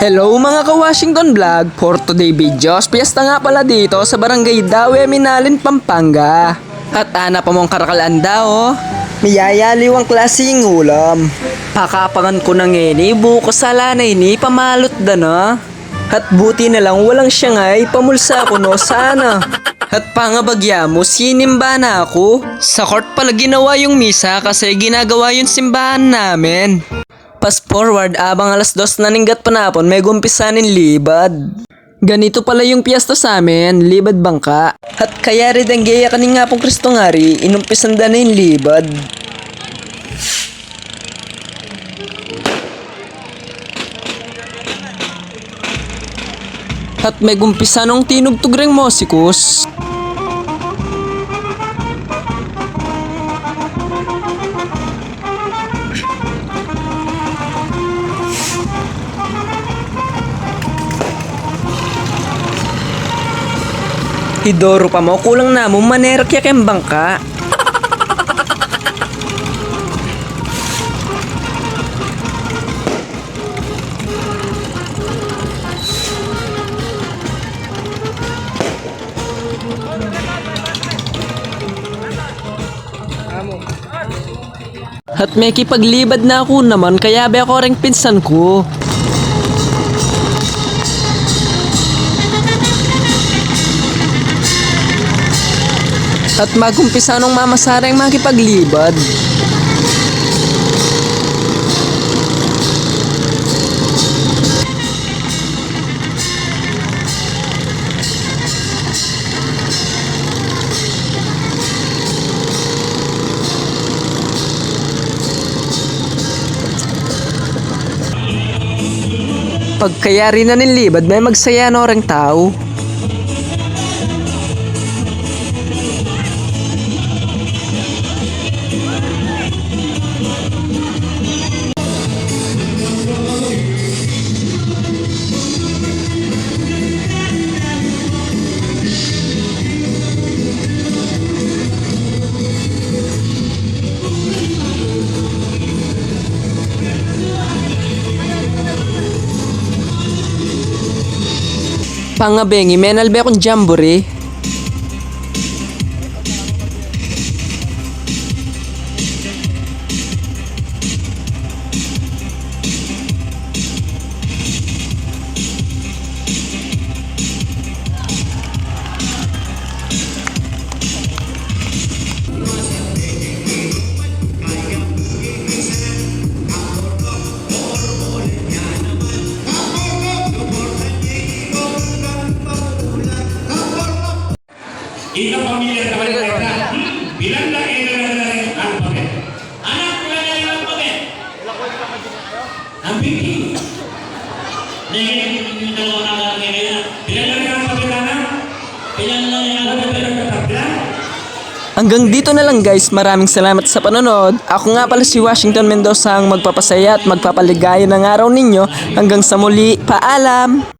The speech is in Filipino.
Hello mga ka-Washington Vlog! For today videos, piyesta nga pala dito sa Barangay Dawe, Minalin, Pampanga. At ana pa mong karakalaan daw, miyayaliw ang klaseng ulam. Pakapangan ko na ngeni, bukas salanay ni pamalot da na. At buti na lang walang siyangay, pamulsa ko no sana. At pangabagya mo, sinimba na ako. Sa court pala ginawa yung misa kasi ginagawa yung simbahan namin. Fast forward, abang alas 2 na ninggat panapon, may gumpisanin libad. Ganito pala yung piyesta sa amin, libad bangka. At kaya rin ang gaya kaning nga pong Kristo ngari, inumpisan da na yung libad. At may gumpisa nung tinugtog ring mosikos. Idoro pa mo, kulang na mo, manerak ya kayong bangka. At may kipaglibad na ako naman, kaya ba ako ring pinsan ko. At magumpisa nung mamasarang makipaglibad. Pagkayari na nilibad, may magsaya na orang tao. Pangabengi, menalbe akong jamboree. Ikaw pamilya ka na bilang na alphabet. Anak ko na yung alphabet. Ang bigay. Nagiging dalawa na lang ngayon. Bilang na yung alphabet anak. Bilang na yung alphabet nagtatabla. Hanggang dito na lang guys, maraming salamat sa panonood. Ako nga pala si Washington Mendoza ang magpapasaya at magpapaligaya ng araw ninyo. Hanggang sa muli, paalam!